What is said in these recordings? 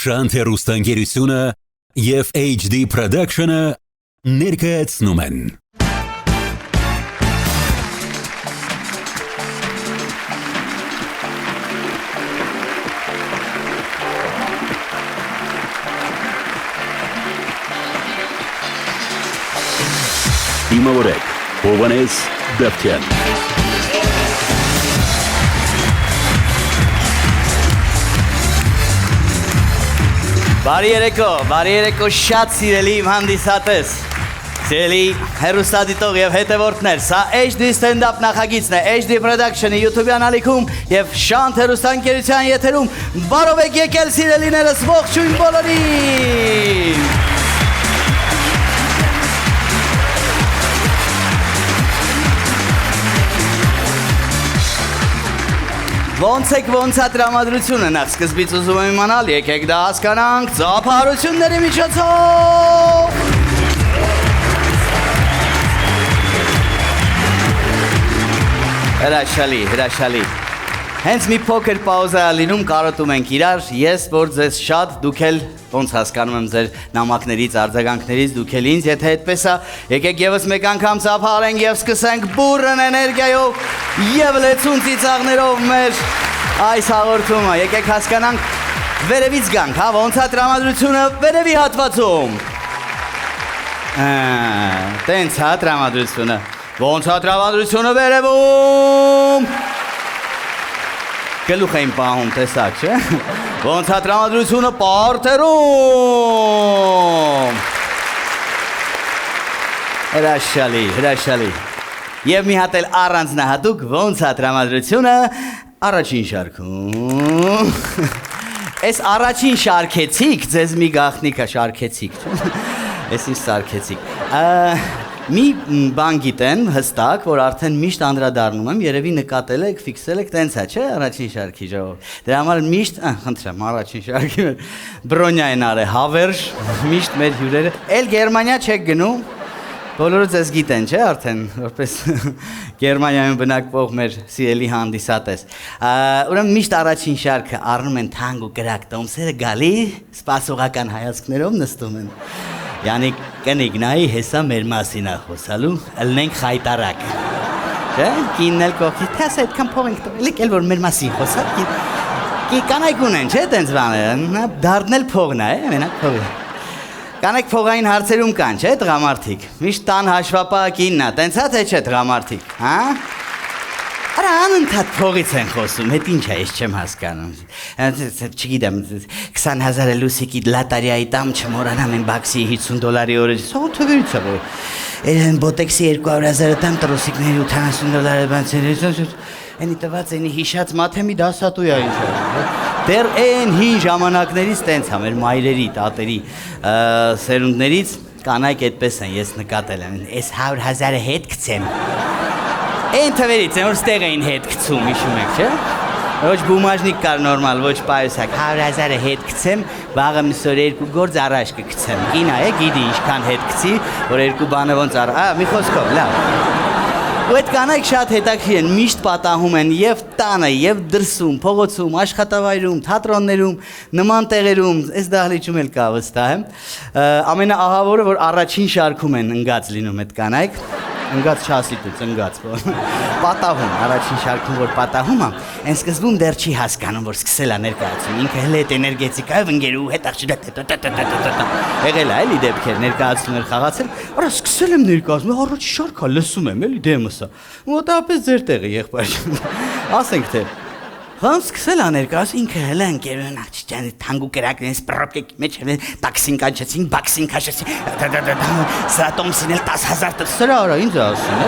Շանթ հեռուստաընկերությունը և HD Production-ը ներկայացնում են։ Դիմավորեք Հովհաննես Դավթյան։ Բարի երեկո, շատ սիրելի իմ հանդիսատես, սիրելի հեռուստադիտող և հետևորդներ, սա HD Stand-up նախագիծն է, HD Production-ի YouTube-յան ալիքում և Շանթ հեռուստաընկերության եթերում, բարով եք եկել սիրելիներս, ողջույն բոլորին։ Ոնց է տրամադրությունը, նախ սկզբից ուզում եմ իմանալ, եկեք դա հասկանանք ծափահարությունների միջոցով։ Հրաշալի։ Հենց մի փոքր պաուզա է լինում, կարոտում ենք իրար, ես որ ձեզ շատ, դուք էլ ոնց հասկանում եմ ձեր նամակներից, արձագանքներից, դուք էլ ինձ, եթե այդպես է, եկեք ևս մեկ անգամ ծափահարենք և սկսենք բուռն էներգիայով և լեցուն ծիծաղներով մեր այս հաղորդումը, եկեք հասկանանք վերևից գանք, ոնց է տրամադրությունը վերևի հատվածում։ Տենց է տրամադրությունը, ոնց է տրամադրությունը վերևում։ Գլուխ էին պահում, տեսակ, չէ։ Ոնց է տրամադրությունը պարտերում։ Հրաշալի։ Եվ մի հատ էլ առանձնահատուկ ոնց է տրամադրությունը առաջին շարքում։ Այս առաջին շարքեցիք, ձեզ մի գաղտնիք է շարքեցիք։ Այս ինչ սարքեցիք։ Մի բան գիտեն հստակ, որ արդեն միշտ անդրադառնում եմ, երևի նկատել եք, ֆիքսել եք, տենց է, չէ, առաջին շարքի ժողով։ Դրա համար միշտ, խնդրեմ, առաջին շարքի բրոնյա են արել, հավերժ, միշտ մեր հյուրերը։ Էլ Գերմանիա չեք գնում, բոլորը ձեզ գիտեն, չէ, արդեն, որպես Գերմանիայում բնակվող մեր սիրելի հանդիսատես։ Ուրեմն միշտ առաջին շարքը առնում են թանկ ու կրակ տոմսերը, գալի, սպասողական հայացքներով նստում են։ Յանի կնիկ նայի հեսա մեր մասին է խոսալու, ըլնենք խայտարակ, չէ, կինն էլ կողքի, թե ասա այդքան փող ենք տվել, էլ որ մեր մասին խոսալ, կանայք ունեն, չէ, տենց բաները, դարդնել փողն է, մենակ փողը։ Կանայք փողային հարցերում կան, չէ, տղամարդիկ, միշտ տան հաշվապահը կինն է, տենց է թե չէ տղամարդիկ, հա։ Արա անընդհատ փողից են խոսում, հետ ինչ է, ես չեմ հասկանում, չգիտեմ, 20,000 լուսիկի լատարիայի տամ չմորանամ են բաքսի $50 օրը, սողը թվերից է, որ բոտեքսի 200,000 տամ տրոսիկների $80 բանցեր, ենի տված ենի հիշած մաթեմի դասատու է ինչ է, դեր են հին ժամանակներից տենց է, մեր մայրերի, տատերի սերունդներից կանայք այդպես են, ես նկատել եմ, ես 100,000-ը հետ գցեմ, Այն թվերից են, որ ստեղ էին հետ գցում, հիշում եք, չէ։ Ոչ բումաժնիկ կար նորմալ, ոչ պայուսակ, 100,000-ը հետ գցեմ, վաղը միսոր 2 գործ առաջ կգցեմ։ Կինա է, գիտի ինչքան հետ գցի, որ 2 բանը ոնց մի խոսքով, լավ։ Ու այդ կանայք շատ հետաքրքիր են, միշտ պատահում են և տանը, և դրսում, փողոցում, աշխատավայրում, թատրոններում, նման տեղերում, այս դահլիճում էլ կա վստահ եմ։ Ամենաահավորը, որ առաջին շարքում են ընկած լինում այդ կանայք, ընկած չասիտուց, ընկած, պատահում, առաջին շարքում, որ պատահում է, են սկզբում դեռ չի հասկանում, որ սկսել է ներկայացում, ինքը հել հետ էներգետիկայով ընկերու հետ եղել է, էլի դեպքեր, ներկայացումներ խաղացել, արա սկսել եմ ներկայացում, առաջի շարքա լսում եմ, էլի դեմսը, մոտավորապես ձեր տեղը եղբայր, ասենք թե, Խամ սկսել աներկաս ինքը հելը ընկերուն աղջիջանի թանգու կրակն են սպրոպկեք մեջ տաքսին կանչեցին, բաքսին կաշեցին, սրա տոմսին էլ 10,000 սրա արա ինձ ասին,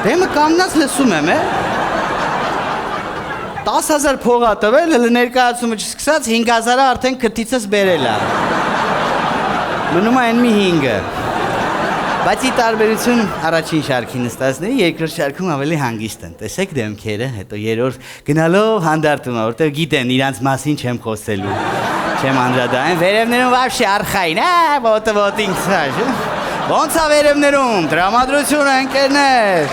դեմը կամնած լսում եմ, 10,000 փող ա տվել, հլը ներկայացումը չսկսած 5,000-ը արդեն քրտիցս բերել ա, մնում այն մի 5-ը, բայց ի տարբերություն առաջին շարքի նստածների, երկրորդ շարքում ավելի հանգիստ են, տեսեք դեմքերը, հետո երրորդ գնալով հանդարտում է, որտեղ գիտեն իրանց մասին չեմ խոսելու, չեմ անդրադառնալ, վերևներում վաբշե արխային, ոտը ինքս, ոնց է վերևներում, տրամադրություն ընկերներ,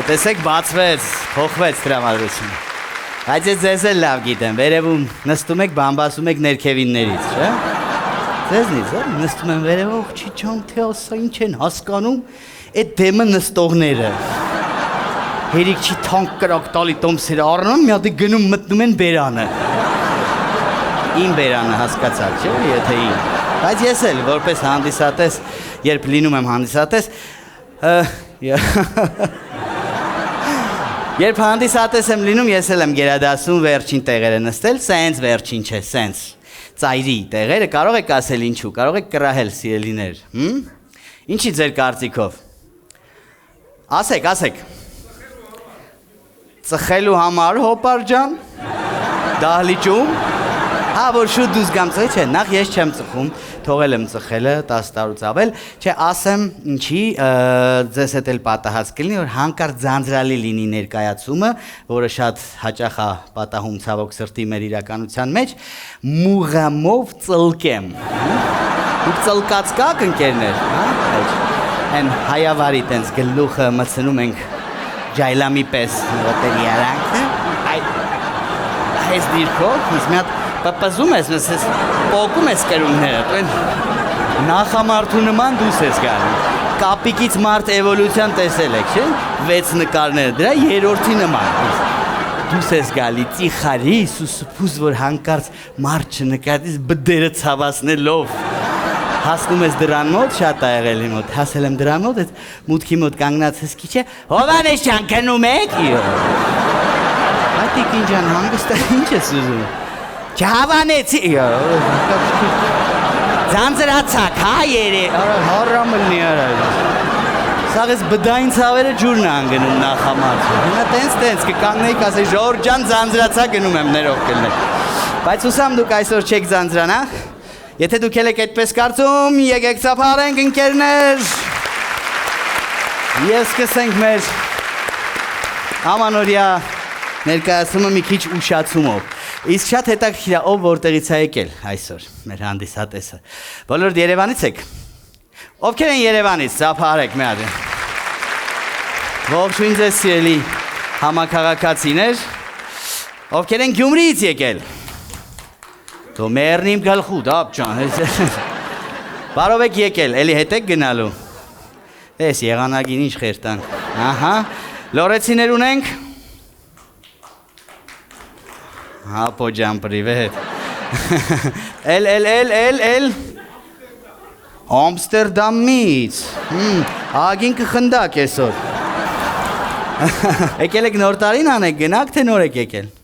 տեսեք բացվեց, փոխվեց տրամադրությունը, Բայց ես ձեզ էլ լավ գիտեմ, վերևում նստում եք, բամբասում եք ներքևիններից, չէ՞։ Ձեզնից, նստում են վերևով, չի չան թե ասա ինչ են հասկանում, այդ դեմը նստողները։ Հերիք չի թանկ կրակ տալի տոմսերը առնում, մի հատի գնում մտնում են բերանը։ Իմ բերանը հասկացաք, չէ՞, եթե իմ։ Բայց ես էլ, որպես հանդիսատես, երբ լինում եմ հանդիսատես, երբ հանդիսատես եմ լինում, ես էլ եմ գերադասում վերջին տեղերը նստել, սենց վերջին չէ, սենց։ Ծայրի տեղերը, կարող եք ասել ինչու, կարող եք կռահել սիրելիներ, Ինչի ձեր կարծիքով։ Ասեք։ Ծխելու համար հոպար ջան, դահլիճում, որ շուտ դուս գամ ծխի, չէ, նախ ես չեմ ծխում, թողել եմ ծխելը 10 տարուց ավել, չէ, ասեմ ինչի, ձեզ հետ էլ պատահած կլինի, որ հանկարծ ձանձրալի լինի ներկայացումը, որը շատ հաճախ է պատահում ցավոք սրտի մեր իրականության մեջ, մուղամով ծլկեմ։ Դուք ծլկած կաք ընկերներ, Են հայավարի տենց գլուխը մտցնում ենք ջայլամի պես ոտերի արանքը, այս դիրքով, մի հատ պպզում ես, պոկում ես կրունները, նախամարդու նման դուս ես գալի, կապիկից մարդ էվոլյուցիան տեսել եք, չէ՞, 6 նկարները, դրա երրորդի նման, դուս ես գալի, ծիխարի, սուսուփուս, որ հանկարծ մարդ չնկատիս բդերը ցավացնելով, հասնում ես դրան մոտ, շատ ա եղել իմ մոտ, հասել եմ դրան մոտ, այդ մուտքի մոտ կանգնած հսկի չէ, Հովանես ջան, քնում եք, Այդիկ ինջան հանգստը ինչ ես ուզում, չհավանեցի, ձանձրացակ, երե, հարամլնի արար, սաղ ես բդային ցավերը ջուրն է անգնում նախամարդ, հիմա տենց կկանգնեիք ասեի, Ժողովուրդ ջան, ձանձրացակ գնում եմ ներող կլներ, բայց ուսամ դուք այսօր չեք ձանձրանա, Եթե դուք եք այդպես կարծում, եկեք ծափարենք ընկերներ Եվ սկսենք մեր ամանորյա ներկայացումը մի քիչ ուշացումով Իսկ շատ հետաքրքիր է ով որտեղից է եկել այսօր մեր հանդիսատեսը Բոլորդ Երևանից եք Ովքեր են Երևանից, ծափարեք մի հատ Ողջույն ձեզ սիրելի համաքաղաքացիներ Ովքեր են Գյումրիից եկել Դու մերնիմ գլխու, դապ ջան, բարով եք եկել, էլի հետ եք գնալու, ես եղանագին ինչ խերտանք, լորեցիներ ունենք, հապո ջան պրիվետ, էլ, Ամստերդամից, ագին կխնդակ եսօր, եկել եք նոր տարին անեք, գնակ թե նոր եք եկել,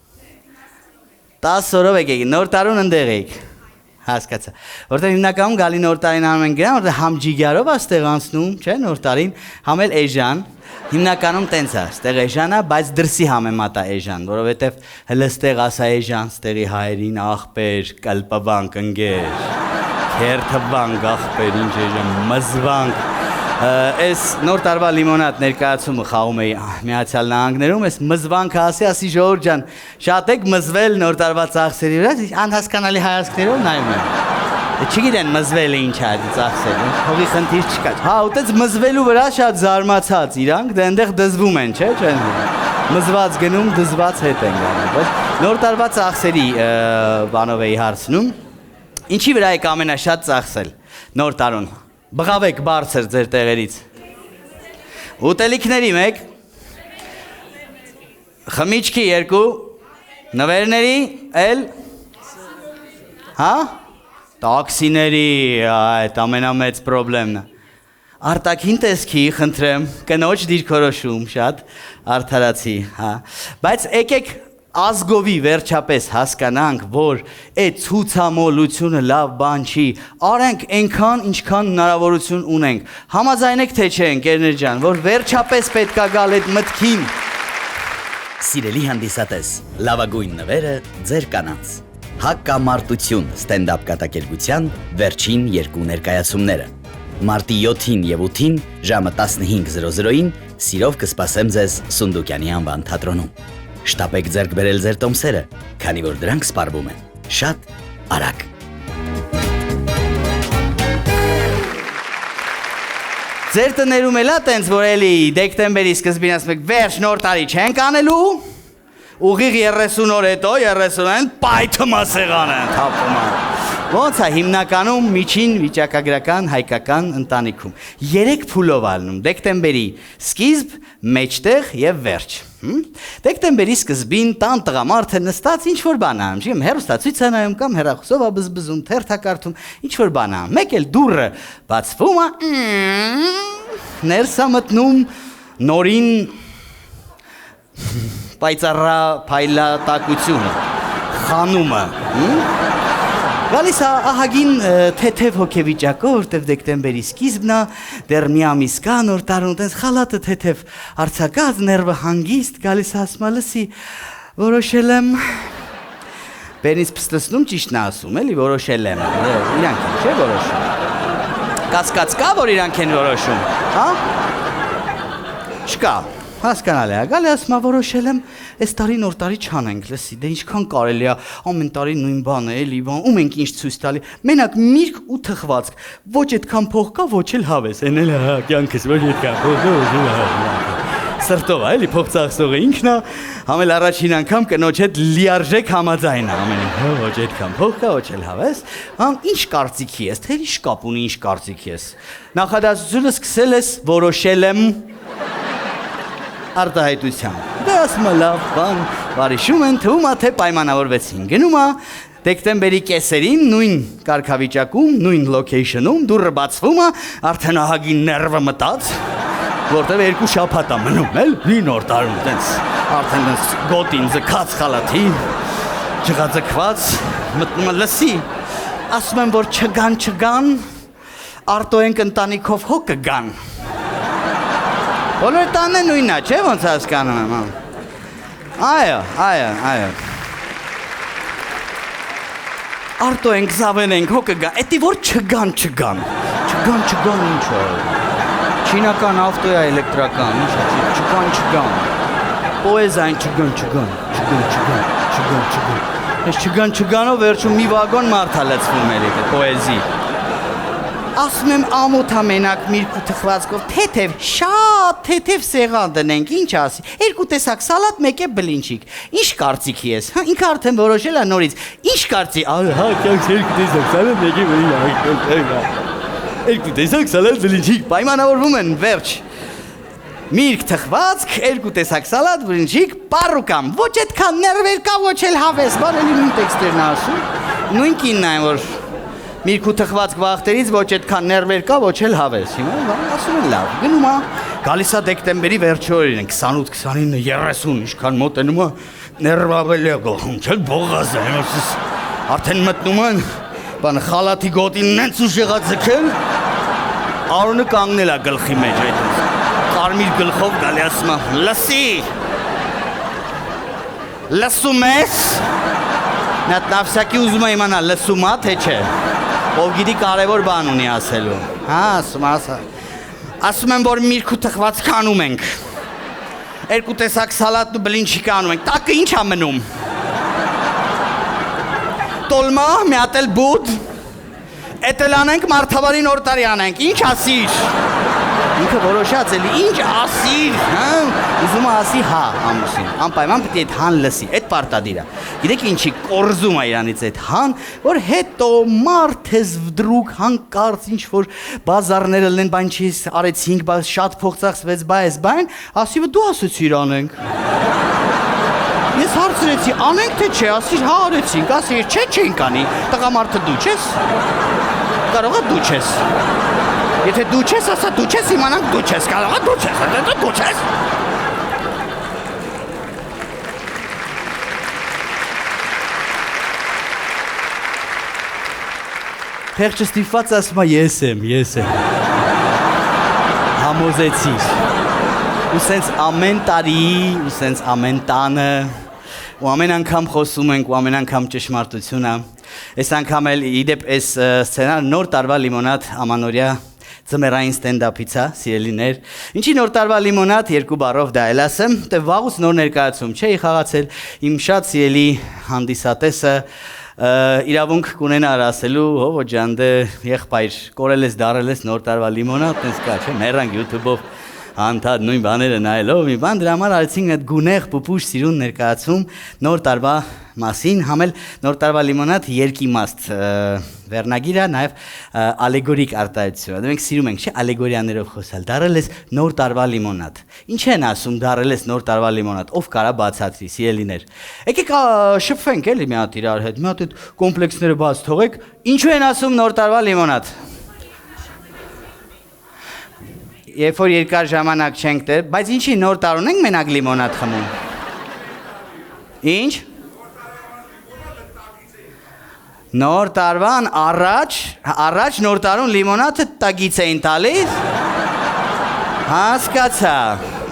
10 օրով եք եկել, նոր տարուն ընդեղ եք, հասկացա, որտեղ հիմնականում գալի նոր տարին անում են գրան, որտեղ համ ջիգարով է ստեղ անցնում, չէ, նոր տարին, համ էլ էժան, հիմնականում տենց է, ստեղ էժան է, բայց դրսի համեմատ է էժան, որովհետև հլը ստեղ ասա էժան, ստեղի հայերին աղբեր, կլպվանք ընգեր, քերթվանք աղբեր, ինչ էժան, մզվանք, Այս նոր տարվա լիմոնադ ներկայացումը խաղում էի Միացյալ Նահանգներում, այս մզվանքը ասի Ժողովուրդ ջան, շատ եք մզվել նոր տարվա ծախսերի վրա, անհասկանալի հայացքներով նայում եմ։ Չգիտեն մզվելը ինչ է ծախսել, հողի խնդիր չկա։ Ուտեց մզվելու վրա շատ զարմացած իրանք, դե այնտեղ դզվում են, չէ՞, չեն։ Մզված գնում, դզված հետ են գալու, բայց նոր տարվա ծախսերի բանով էի հարցնում։ Ինչի վրա եք ամենաշատ ծախսել նոր տարուն։ Բղավեք բարձր ձեր տեղերից Ուտելիքների մեկ Խմիչքի 2 Նվերների էլ Տաքսիների այդ ամենամեծ պրոբլեմն է Արտաքին տեսքի խնդրեմ կնոջ դիրքորոշում շատ արդարացի Բայց եկեք ազգովի վերջապես հասկանանք, որ այդ ցուցամոլությունը լավ բան չի, արենք այնքան, ինչքան հնարավորություն ունենք, համաձայնեք թե չէ ընկերներ ջան, որ վերջապես պետք է գալ այդ մտքին։ Սիրելի հանդիսատես, լավագույն նվերը ձեր կանանց։ Հակամարտություն ստենդափ կատակերգության վերջին 2 ներկայացումները։ Մարտի 7-ին եւ 8-ին ժամը 15:00-ին սիրով կսպասեմ ձեզ Սունդուկյանի անվան թատրոնում։ Շտապեք ձեռք բերել ձեր տոմսերը, քանի որ դրանք սպառվում են շատ արագ։ Ձեր տներում էլա տենց, որ էլի դեկտեմբերի սկզբին ասում եք վերջ նոր տարի չենք անելու, Ուղիղ 30 օր հետո 30-ն պայթում է սեղանը, թափում է։ Ոնց է հիմնականում միջին վիճակագրական հայկական ընտանիքում։ 3 փուլով ալնում՝ դեկտեմբերի սկիզբ, մեջտեղ եւ վերջ։ Դեկտեմբերի սկզբին տան տղամարդը նստած ինչ-որ բան անում, չի՞ հեռուստացույց է նայում կամ հեռախոսով է բզբզում, թերթ է կարդում, ինչ-որ բան անում։ Մեկ էլ դուռը բացվում է, ներս է մտնում նորին պայծառա փայլատակությունը, խանումը, գալիս է ահագին թեթև հոգեվիճակով, որտեվ դեկտեմբերի սկիզբն է, դեռ մի ամիս կա նոր տարուն, տենց խալաթը թեթև արձակած, ներվը հանգիստ, գալիս է ասում, լսի, որոշել եմ, բերնից փստացնում ճիշտն է ասում, էլի որոշել եմ, իրանք են, չէ՞ որոշում, կասկած կա, որ իրանք են որոշում, հա, չկա, հասկանալի է, գալի ասում, որոշել եմ, այս տարի նոր տարի չանենք, լսի, դե ինչքան կարելի է, ամեն տարի նույն բանը, էլի, ում ենք ինչ ցույց տալի, մենակ միրգ ու թխվածք, ոչ այդքան փող կա, ոչ էլ հավես, են էլ հա, կյանքս ոչ այդքան փող կա, ոչ էլ սրտով է, էլի, փող ծախսողը ինքն է, համել առաջին անգամ կնոջ հետ լիարժեք համաձայն է, ամեն ինչ, ոչ այդքան փող կա, ոչ էլ հավես, ինչ կարծիքի ես, թե ինչ կապ ունի, ինչ կարծիքի ես, նախադասությունը սկսել ես, որոշել եմ արտահայտությամբ։ Դե ասում է լավ, բան, վարիշում են, թվում է, թե պայմանավորվեցին։ Գնում է դեկտեմբերի կեսերին, նույն կարգավիճակում, նույն լոքեյշնում, դուռը բացվում է, արդեն ահագին ներվը մտած, որտեղ 2 շաբաթ է մնում, էլի նոր տարում, տենց, արդեն տենց գոտին ձգած խալաթի, ջղաձգված, մտնում է լսի, ասում եմ, որ չգան, արտոենք ընտանիքով հո կգան։ Բոլոր տանը նույնն է, չէ՞ ոնց հասկանում եմ։ Այո։ Արտոենք, զավենենք, հո կգան, էդի որ չգան ինչ է։ Չինական ավտոյա էլեկտրական, ինչ է, չգան։ Պոեզային չգան։ Ես չգանով վերջում մի վագոն մարդ է լցվում էլի, պոեզի։ Ասում եմ ամոթ ամենակ միրգ ու թխվածքով թեթև, շատ թեթև սեղան դնենք, ինչ ասի, 2 տեսակ սալատ, 1 բլինչիկ, ինչ կարծիքի ես, ինքը արդեն որոշել է նորից, ինչ կարծի, հա, կյանքս 2 տեսակ սալատ, 1 բլինչիկ, 2 տեսակ սալատ, բլինչիկ, պայմանավորվում են, վերջ, միրգ թխվածք, 2 տեսակ սալատ, բլինչիկ, պարուկամ, ոչ այդքան ներվեր կա, ոչ էլ հավես, բարելի նույն տեքստերն ասում, նույն կինն այն, որ միրգ ու թխվածք վախտերից ոչ այդքան ներվեր կա, ոչ էլ հավես, հիմա ասում են լավ, գնում է, գալիս է դեկտեմբերի վերջի օրին են, 28, 29, 30, ինչքան մոտենում է, ներվը ավելի է գողում, չէ՞ բողազ է, արդեն մտնում են, բանը խալաթի գոտին նենց ու շեղած ձգել, Արոնը կանգնել է գլխի մեջ այդ, կարմիր գլխով գալի ասում է, լսի, լսում ես, նա նավսյակի ուզում է իմանալ, լսում է, թե չէ, ով գիտի կարևոր բան ունի ասելու, հա, ասում եմ, որ միրգ ու թխվածք անում ենք, 2 տեսակ սալատն ու բլինչիկ անում ենք, տակը ինչ ա մնում, տոլմա, մի հատ էլ բուդ, էդ էլ անենք, մարդավարի նոր տարի անենք, ինչ ասիր, ինքը որոշած էլի, ինչ ասիր, ուզում է ասի հա ամուսին, անպայման պետք է այդ հան լսի, այդ պարտադիր է, գիտեք ինչի կորզում է իրանից այդ հան, որ հետո մարդ ես վդրուկ հանկարծ ինչ-որ բազարները լեն բան չի արեցինք, շատ փող ծախսվեց, բայն, ասի դու ասեցիր անենք, ես հարցրեցի, անենք թե չէ, ասիր հա արեցինք, ասիր չէ չենք անի, տղամարդը դու չես, կարող է դու չես, եթե դու չես, ասա դու չես, իմանանք դու չես, կարող է դու չես, դու չես, Փեղճը ստիպված ասում է ես եմ, համոզեցիր, ու սենց ամեն տարի, ու սենց ամեն տանը, ու ամեն անգամ խոսում ենք, ու ամեն անգամ ճշմարտությունը, այս անգամ էլ իդեպ այս սցենար նոր տարվա լիմոնադ ամանորյա ձմեռային ստենդափից է, սիրելիներ, ինչի նոր տարվա լիմոնադ 2 բառով դա էլ ասեմ, թե վաղուց նոր ներկայացում չէի խաղացել, իմ շատ սիրելի հանդիսատեսը իրավունք կունենար ասելու, հովո ջան, դե եղբայր, կորել ես, դարել ես նոր տարվա լիմոնադ, տենց կա, չէ, մեռանք YouTube-ով, անդադ նույն բաները նայելով մի բան դրա համար արեցինք այդ գունեղ պուպուշ սիրուն ներկայացում նոր տարվա մասին, համել նոր տարվա լիմոնադ երկիմաստ վերնագիրը, նաև ալեգորիկ արտահայտություն։ Մենք սիրում ենք, չէ՞, ալեգորիաներով խոսալ։ Դարել ես նոր տարվա լիմոնադ։ Ինչ են ասում դարել ես նոր տարվա լիմոնադ։ Ով կարա բացատրի, սիրելիներ։ Եկեք շփվենք էլի մի հատ իրար հետ, մի հատ այդ կոմպլեքսները բաց թողեք։ Ինչու են ասում նոր տարվա լիմոնադ։ Երբ որ երկար ժամանակ չենք դեր, բայց ինչի նոր տարուն ենք մենակ լիմոնադ խմում։ Ինչ։ Նոր տարվան առաջ նոր տարուն լիմոնադը տագից էին տալիս։ Հասկացա։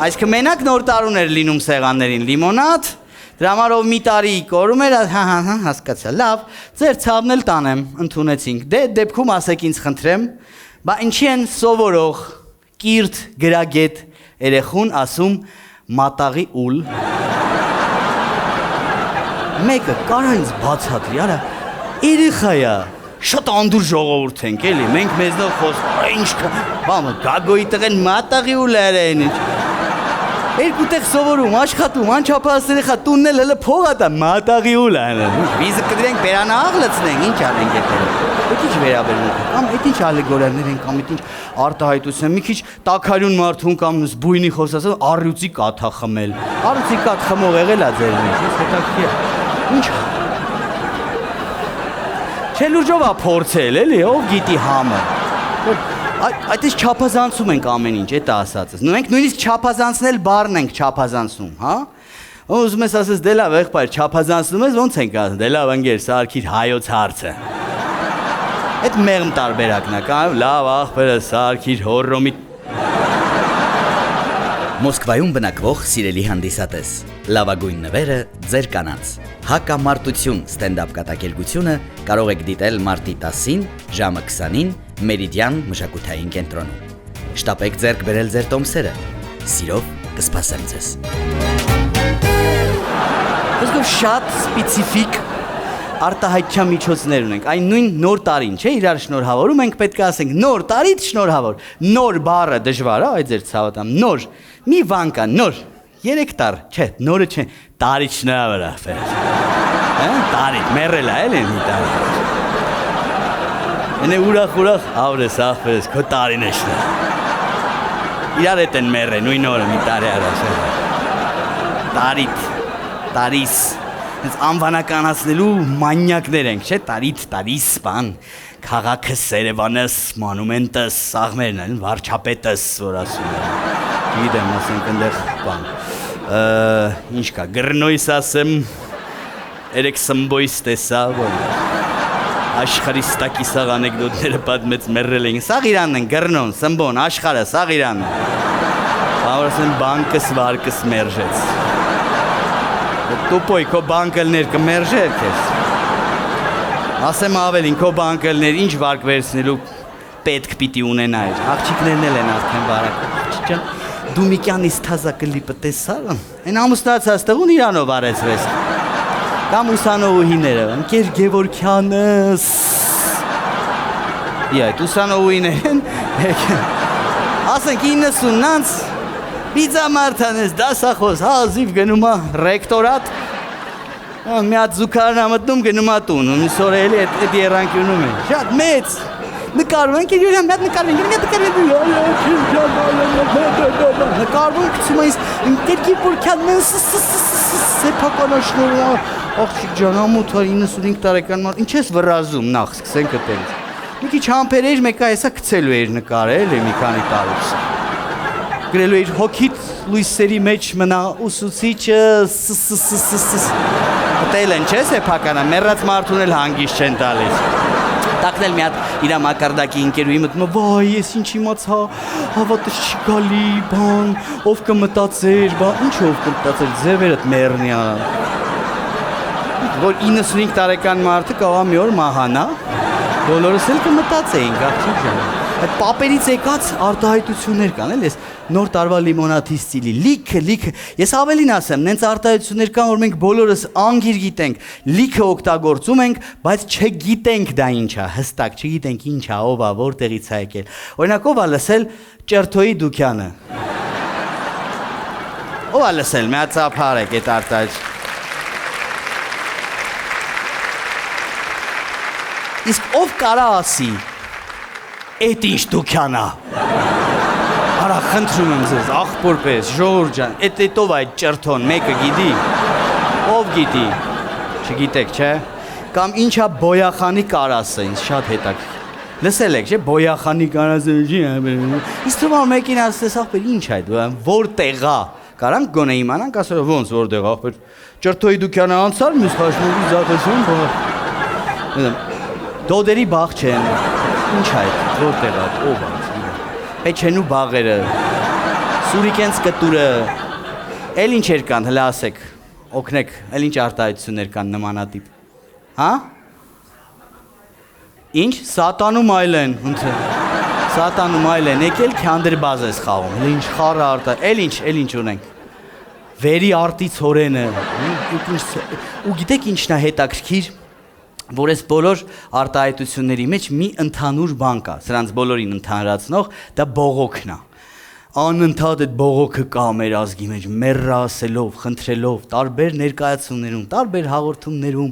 Այսինքն մենակ նոր տարուն էր լինում սեղաններին լիմոնադ, դրա համար ով մի տարի կորում էր, հասկացա։ Լավ, ձեր ցավն էլ տանեմ, ընդունեցինք։ Դե դեպքում ասեք ինձ խնդրեմ, բա ինչի են սովորող կիրթ գրագետ երեխուն ասում մատաղի ուլ։ Մեկը կարա ինձ բացատրի, արա երեխայա, շատ անդուր ժողովուրդ ենք էլի, մենք մեզնով խոսք, ինչ բամը, գագոյի տղեն մատաղի ու լերեն ինչ։ Երկու տեղ սովորում, աշխատում, անչափահաս երեխա, տունն էլ հələ փողա տա, մատաղի ու լերեն։ Վիզը կդրենք բերանահաղ լցնենք, ինչ անենք էտերը։ Այդ ինչ վերաբերում է, կամ այդ ինչ ալեգորիաներ են, կամ այդ ինչ արտահայտություն, մի քիչ տաքարյուն մարդուն կամ բույնի խոսասը առյուծի կաթա խմել։ Առյուծի կաթ խմող եղել է ձեր մեջ, ես հետաքրքիր է։ Ինչ Չէ լուրջով ա փորձել, էլի, ով գիտի համը։ Այդպես չափազանցում ենք ամեն ինչ, էդ է ասածս։ Մենք նույնիսկ չափազանցնել բառն ենք չափազանցում, հա։ Ուզում ես ասես դե լավ եղբայր, չափազանցնում ես, ոնց ենք ասում, դե լավ ընկեր, սարքիր հայոց հարցը։ Այդ մեղմ տարբերակն է, կամ լավ ախպերը սարքիր հորրոմի։ Մոսկվայում բնակվող սիրելի հանդիսատես, լավագույն նվերը ձեր կանանց։ Հակամարտություն ստենդափ կատակերգությունը կարող եք դիտել մարտի 10-ին, ժամը 20-ին Մերիդիան մշակութային կենտրոնում։ Շտապեք ձեռք բերել ձեր տոմսերը։ Սիրով կսպասեմ ձեզ։ Այսքան շատ սպეციფიկ արտահայտչա միջոցներ ունենք։ Այն նույն նոր տարին, չէ՞, իրար շնորհավորում ենք, պետք է ասենք նոր տարիդ շնորհավոր։ Նոր բառը դժվար է, այդ ձեր ցավատամ։ Նոր, մի բան կա, նոր։ 3 տար, չէ, նորը չէ, տարի շնորհավոր է։ Հա, տարի, մեռել է, էլի մի տարի։ Այնե ուրախ ավրես, ախպես, քո տարին է շնորհ։ Իրար հետ են մեռել, նույն օրը մի տարի առաջ։ Տարիդ, տարիս Հենց անվանականացնելու մանյակներ ենք, չէ՞, տարիդ, տարիս, բան, քաղաքս, Երևանս, մոնումենտս, սաղմերն են, վարչապետս, որ ասում են։ Գիտեմ, ասենք այնտեղ բան։ Ինչ կա, գրնոյս ասեմ, երեք սմբոյս տեսա, որ աշխարհի ստակի սաղ անեկդոտները պատմեց մեռել էին։ Սաղ Իրանն են, գրնոն, սմբոն, աշխարհը, սաղ Իրանն է։ Բան ասեն բանկս, վարկս մերժեց։ Տուպոյ, քո բանկելներ կմերժեր քեզ։ Ասեմ ավելին, քո բանկելներ ինչ վարկ վերցնելու պետք պիտի ունենայր։ Աղջիկներն էլ են արդեն վարակ։ Աղջիկան, դու մի կյանից թազա կլիպը տեսար։ Այն ամուսնացած տղուն իրանով արեցվես։ Կամ ուսանողուհիները, ընկեր Գևորգյանս։ Այդ ուսանողուհիներ են։ Ասենք 90-նանց Բիձա մարդանես, դասախոս, հազիվ գնում է ռեկտորատ, մի հատ զուգարն ամտնում գնում է տուն, ու միսոր էլի էդ երանքյունում են, շատ մեծ, նկարում ենք, մի հատ նկարվում կցում այս ընկեր Գևորգյանն սեփականաշնորհ աղջիկ ջան, ամոթ 95 տարեկան մարդ, ինչ ես վրազում, նախ սկսենք այդտեղից։ Մի քիչ համբերեր, մեկը հեսա գցելու էր նկարել, մի քանի տարուց։ Գրելու էր հոգիտ լույսերի մեջ մնա ուսուցիչը Տել են, չէ՞ սեփականը, մեռած մարդուն էլ հանգիստ չեն տալիս։ Տակնել մի հատ իր մակարդակի ընկերուհի մտնում, վայ, ես ինչ իմացա, հավատս չի գալի, բան, ով կմտածեր, բան, ինչ ով կմտածեր, ձևերդ մեռնյա։ Որ 95 տարեկան մարդը կարող մի օր մահանա, բոլորս էլ կմտածեինք, աղջիկ ջան։ Այդ պապերից եկած արտահայտություններ կան, էլ ես նոր տարվա լիմոնադի ստիլի, լիքը, ես ավելին ասեմ, նենց արտահայտություններ կան, որ մենք բոլորս անգիր գիտենք, լիքը օգտագործում ենք, բայց չգիտենք դա ինչ է, հստակ չգիտենք ինչ է, ով է, որտեղից է եկել։ Օրինակ ով է լսել Ճերթոյի Դուքյանը։ Ով է լսել, մի հատ ծափարեք այդ արտաճ։ Իսկ ով կարա ասի, էդ ինչ դուքյանա։ Արա խնդրում եմ ձեզ, աղբոր պես, ժողովուրդ ջան, էդ այդ ճրթոն մեկը գիտի։ Ով գիտի։ Չգիտեք, չէ։ Կամ ինչա բոյախանի կարասը, ինձ շատ հետաքրքիր։ Լսել եք, չէ, բոյախանի կարասը չի։ Իսկ թվում մեկին ասես աղբեր ինչ այդ, որտեղա։ Կարանք գոնե իմանանք, ասել ոնց որտեղ աղբեր։ Ճրթոյի դուքյանը անցար, մյուս խաշմուրի զատեցում, դոդերի բաղ չեն։ Ինչ այդ, որտեղ այդ, ով այդ։ Պեչենու բաղերը, սուրիկենց կտուրը, էլ ինչեր կան, հլա ասեք, օգնեք, էլ ինչ արտահայտություններ կան նմանատիպ, հա? Ինչ, սատանում այլ են, սատանում այլ են, եկել քանդրբազ ես խաղում, հլա ինչ խառը արտա, էլ ինչ ունենք, վերի արտի ցորենը, ու գիտեք ինչն է հետաքրքիր, որ այս բոլոր արտահայտությունների մեջ մի ընդհանուր բան կա, սրանց բոլորին ընդհանրացնող, դա բողոքն է։ Անընդհատ այդ բողոքը կա մեր ազգի մեջ, մեռասելով, խնդրելով, տարբեր ներկայացումներում, տարբեր հաղորդումներում,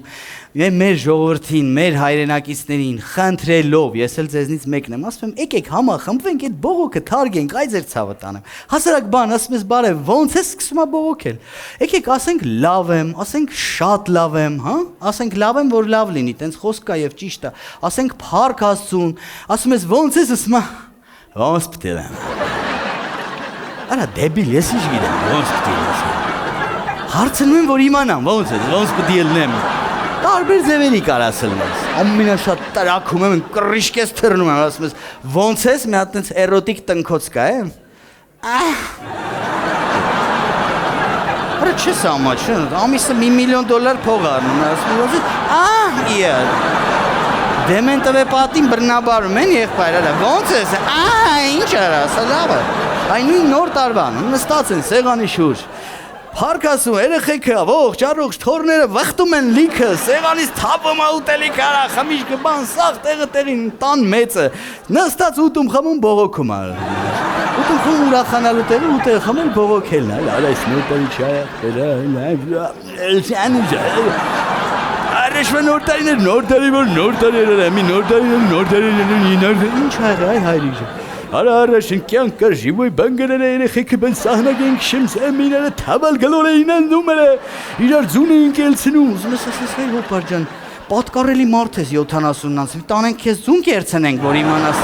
մեր ժողովրդին, մեր հայրենակիցներին, խնդրելով, ես էլ ձեզնից մեկն եմ, ասում եմ, եկեք համախմբվենք, այդ բողոքը թարգենք, այ ձեր ցավը տանեմ։ Հասարակ բան, ասում ես, բարև, ոնց է սկսում ա բողոքել։ Եկեք ասենք լավ եմ, ասենք շատ լավ եմ, հա? Ասենք լավ եմ, որ լավ լինի, տենց խոսք կա եւ ճիշտ է։ Ասենք փառք Աստծուն, ասում ես ոնց ես, ասում եմ, ոնց պետք է։ Արա դեբիլ, ես ինչ գիտեմ, ոնց պետք է ասեմ։ Հարցնում եմ, որ իմանամ, ոնց պետք է լնեմ։ Տարբեր ձևերի կարաս լնես։ Ամենաշատ տրաքում եմ, կռիշկես թռնում եմ, ասում ես, ոնց ես, մի հատ տենց էրոտիկ տնքոց կա, է։ Արա չես ամաչում, ամիսը $1 միլիոն փող առնում, ասում եմ, իար։ Դեմեն տվե պատին բռնաբարում են եղբայր, արա, ոնց ես, ինչ արա, ասա լավ է։ Այն նույն նոր տարվան, նստած են սեղանի շուրջ, փառք ասում, երեխեքը, ողջ, առողջ, թորները վխտում են լիքը, սեղանից թափում ուտելիք արա, խմիչքը բան, սաղ տեղը տեղին, տան մեծը, նստած ուտում խմում բողոքում ար։ Ուտում խմում ուրախանալու տեղը ուտել խմել բողոքելն ալ, արա ես նոր տարի Արա առաջին կյանք կար ժիվոյ բանգերերը երեխեքը բեն սահնագենք շմսեմիները թավալ գլոր էին անդում էլը, իրար ձուն էին կելցնում, ուզում ես ասես հեյ հոպար ջան, պատկարելի մարդ ես 70-անց, տանենք կեզ ձուն կերցնենք, որ իմանաս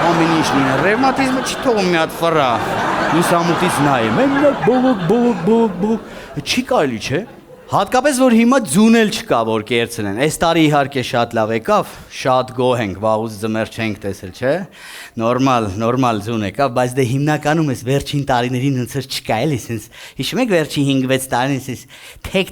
ամեն ինչ նինը, ռևմատիզմը չի թողում մի հատ ֆրա, նույս ամուտից նայ, մենակ բողոք, չի կարելի չէ, հատկապես որ հիմա ձուն էլ չկա որ կերցնեն, այս տարի իհարկե շատ լավ եկավ, շատ գոհ ենք, վաղուց ձմեռ չենք տեսել, չէ, նորմալ ձուն եկավ, բայց դե հիմնականում ես վերջին տարիներին ոնց չկա էլի, սենց հիշում եք վերջին 5-6 տարին ես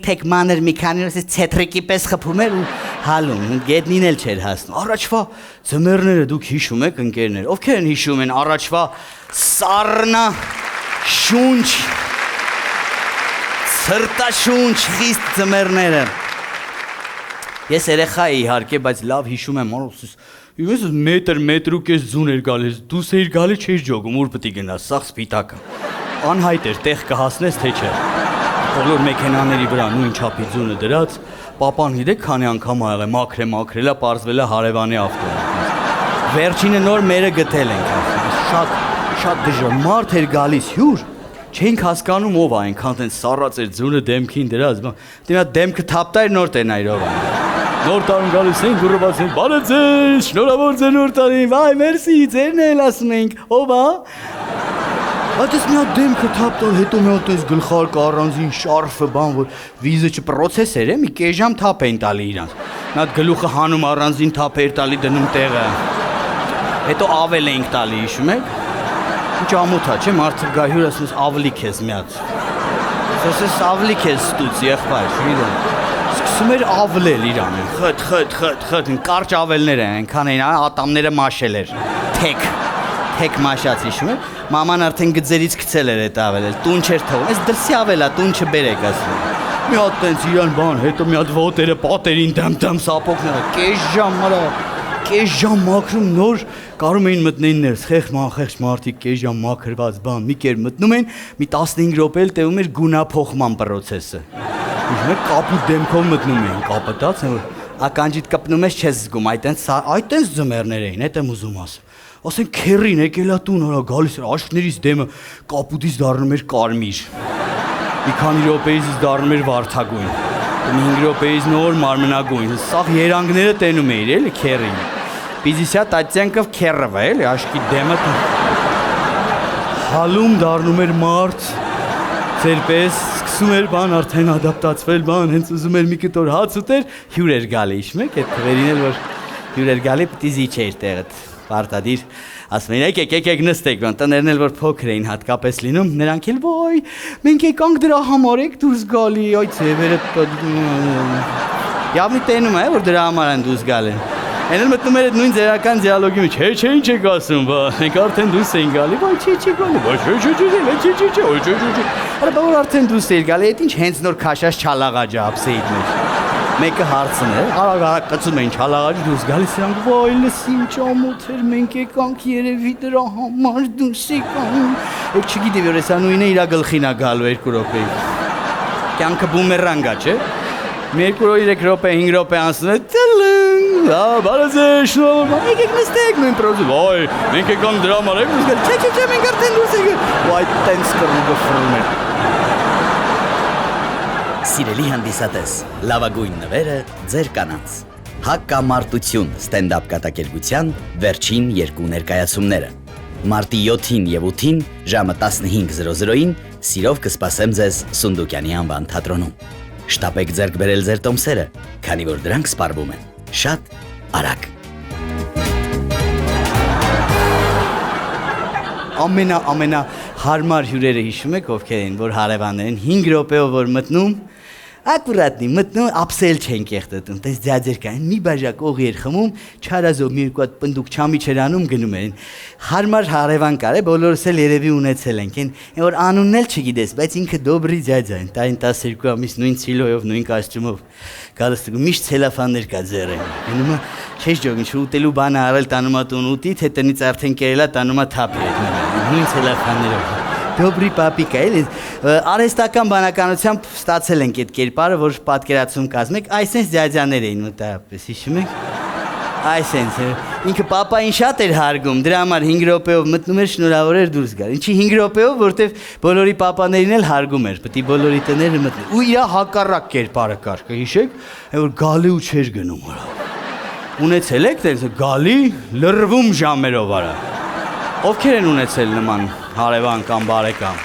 թեք մանր մի քանի օր ես ցետրիկի պես խփում էր ու հալում, գետնին էլ չէր հասնում, առաջվա ձմեռները դուք հիշում եք ընկերներ, ովքեր են հիշում են առաջվա սառնա շունչ Սրտաշունչ խիստ ձմեռները։ Ես երեխա էի իհարկե, բայց լավ հիշում եմ, ես մետր ու կես ձուն էր գալիս, դուս էիր գալի չէիր ջոգում, ուր պետք է գնաս, սաղ սպիտակը։ Անհայտ էր, տեղ կհասնես, թե չէ։ Բոլոր մեքենաների վրա նույն չափի ձունը դրած, պապան գիտեք քանի անգամ ա եղել, մաքրելա, պարզվել է հարևանի ավտոն։ Վերջինը նոր մերը գտել ենք, շատ դժվար, մարդ էր գալիս հյուր, չենք հասկանում ով է այնքան տենց սառած էր ձունը դեմքին դրած, դիմա դեմքը թափտայր նոր տենայր ով է։ Նոր տարին գալիս են գուրված են, բարև ձեզ, շնորհավոր ձեր նոր տարին, վայ մերսի, ձերն էլ ասում ենք, ով է։ Այդպես մի հատ դեմքը թափտալ, հետո մի հատ այս գլխարկը առանձին շարֆը բան, որ վիզը չպրոցեսեր է, մի կես ժամ թափ էին տալի իրանց։ Մի հատ գլուխը հանում առանձին թափ էր տալի դնում տեղը։ Հետո ավել էինք տալի, հիշում եք։ Ինչ ամոթա, չէ, մարդը գա հյուր ասում ես ավլիկ ես մի հատ։ Ասես ավլիկ ես ստուց եղբայր, չգիտեմ։ Սկսում էր ավլել իրան, խտ, կարճ ավելներ են, այնքան էին, ատամները մաշել էր։ Թեք մաշած, հիշում եք։ Մաման արդեն գծերից գցել էր այդ ավելել, տուն չէր թողում, այս դրսի ավելա, տուն չբերեք ասում։ Մի հատ տենց իրան բան, հետո մի հատ ոտերը պատերին դամ սապոկները, կես ժամ մաքրում նոր Կարում էին մտնեին ներս, խեղճ մարդիկ կես ժամ մաքրված բան, մի կեր մտնում էին, մի 15 րոպե էլ տևում էր գունափոխման պրոցեսը։ Ուժում եք կապուտ դեմքով մտնում էին, կապտած, որ ականջիդ կպնում ես չես զգում, այտենց ձմեռներ էին, այդ եմ ուզում ասեմ։ Ասեն քերին եկել է տուն, հորա գալիս էր աշկներից դեմը կապուտից դառնում էր կարմիր։ Մի քանի րոպեից դառնում էր վարդագույն։ 5 րոպեից նոր մարմնագույն։ Սաղ երանգները տենում էիր, էլի քերին։ Պիզիսյա տատյանքով քերրվա, էլի աշկի դեմը հալում դառնում էր մարդ, ծերպես սկսում էր բան արդեն ադապտացվել բան, հենց ուզում էր մի կտոր հաց ուտեր, հյուր էր գալի, հիշում եք, այդ թվերին էլ որ հյուր էր գալի, պիտի զիջեր տեղդ, պարտադիր, ասում էին, եկեք նստեք, բան, տներն էլ որ փոքր էին հատկապես լինում, նրանք էլ ոյ, մենք եկանք դրա համար եք դուրս գալի, այ ձևերը Յավնի տենում է, որ դրա համար են դուրս գալի։ Են էլ մտնում էր այդ նույն ձերական դիալոգի մեջ, չէ, ինչ եք ասում, բա, մենք արդեն դուրս էին գալի, բա, չի գալի, բա, չէ, Արա բա որ արդեն դուրս էիր գալի, այդ ինչ հենց նոր քաշած չալաղաջը ափսեիդ մեջ։ Մեկը հարցն է, արագ կծում էին չալաղաջը դուրս գալիս իրանք, վայ, լսի ինչ ամոթ էր, մենք եկանք երևի դրա համար դուրս եկանք։ Եկ չգիտի որ էսա նույնը իրա գլխին է գալու 2 րոպեի։ Կյանքը բումերանգա, չէ։ 2 3 րոպե, 5 րոպե անցնում է, տլնգ, բարեզեշ, եկեք նստեք նույն պրոզի, վայ, մենք եկանք դրա համար եք դուրս գալի, չէ, մենք արդեն դուրս ենք, վայ, տենց կռուգը ֆրում էր։ Սիրելի հանդիսատես, լավագույն նվերը ձեր կանանց։ Հակամարտություն ստենդափ կատակերգության վերջին 2 ներկայացումները։ Մարտի 7-ին եւ 8-ին ժամը 15:00-ին սիրով կսպասեմ ձեզ Սունդուկյանի անվան թատրոնում։ Շտապեք ձեռք բերել ձեր տոմսերը, քանի որ դրանք սպառվում են շատ արագ։ Ամենա հարմար հյուրերը հիշում եք ովքեր են, որ հարևաններին 5 րոպեով որ մտնում, ակուրատնի մտնում, ապսել չենք եղտտում, տես ձյաձեր կային, մի բաժակ օղի էր խմում, չարազով մի երկու հատ պնդուկ չամիչ էր անում գնում էին։ Հարմար հարևան կար է, բոլորս էլ երևի ունեցել ենք, այն որ անունն էլ չգիտես, բայց ինքը դոբրի ձյաձա են, տարին 12 ամիս նույն ցիլոյով, նույն կոստյումով, գալիս տգում, միշտ ցելոֆաններ կա ձեռին։ Գնում է, չես ջոգին, ուտելու բանը արել տանում ա տուն ուտի, թե տնից արդեն կերել ա տանում ա թափի այդ նույն ցելոֆաններով։ Դոբրի պապիկ է, էլի, արհեստական բանականությամբ ստացել ենք այդ կերպարը, որ պատկերացում կազմեք, այսենց ձյաձյաներ էին մտավորապես, հիշում եք։ Այսենց, ինքը պապային շատ էր հարգում, դրա համար 5 րոպեով մտնում էր, շնորհավոր էր դուրս գալ։ Ինչի 5 րոպեով, որտեվ բոլորի պապաներին էլ հարգում էր, պետք է բոլորի տները մտնել։ Ու իր հակառակ կերպարը կար, կհիշեք, որ գալի ու չէր գնում հորա։ Ունեցել եք դες գալի լրվում ժամերով արա։ Ովքեր են ունեցել նման հարևան կամ բարեկամ։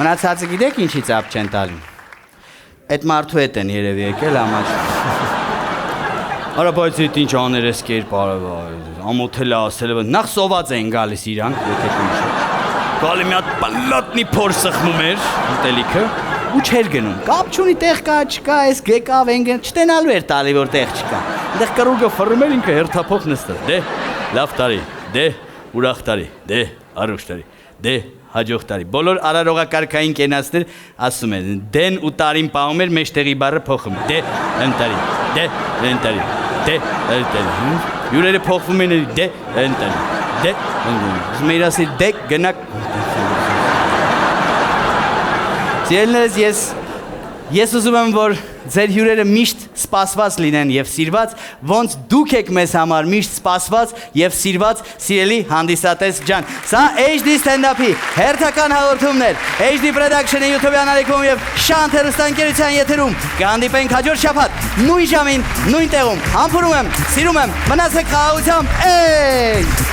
Մնացածը գիտեք ինչի ծափ չեն տալի։ Այդ մարդու հետ են երևի եկել ամաչ։ Արա բայց այդ ինչ աներ ես կերպարը, ամոթել է ասել, նախ սոված էին գալիս իրանք, եթե քույշը։ Գալի մի հատ պլատնի փոր սխմում էր ուտելիքը ու չէր գնում։ Կապ չունի տեղ կա, չկա, այս գեկավ են գն, չտենալու էր տալի որ տեղ չկա։ Այնտեղ կռուգը ֆռում էր ինքը հերթափոխ նստել։ Դե, լավ տարի, դե, ուրախ տարի, դե, առողջ տարի, դե, հաջող տարի։ Բոլոր արարողակարգային կենացներ ասում են, դեն ու տարին պահում էր մեջտեղի բառը փոխում։ Դե, ընտարի, դե, ընտարի, դե, ընտարի։ Յուրերը փոխվում են դե, ընտարի, դե, ընտարի։ Մեր ասել դե, գնակ։ Սիրելիներս, ես ուզում եմ, որ ձեր հյուրերը միշտ սպասված լինեն եւ սիրված, ոնց դուք եք մեզ համար միշտ սպասված եւ սիրված, սիրելի հանդիսատես ջան։ Սա HD stand-up-ի հերթական հաղորդումներ, HD Production-ի YouTube-յան ալիքում եւ Շանթ հեռուստաընկերության եթերում։ Կհանդիպենք հաջորդ շաբաթ, նույն ժամին, նույն տեղում։ Համբուրում եմ, սիրում եմ, մնացեք խաղաղությամբ։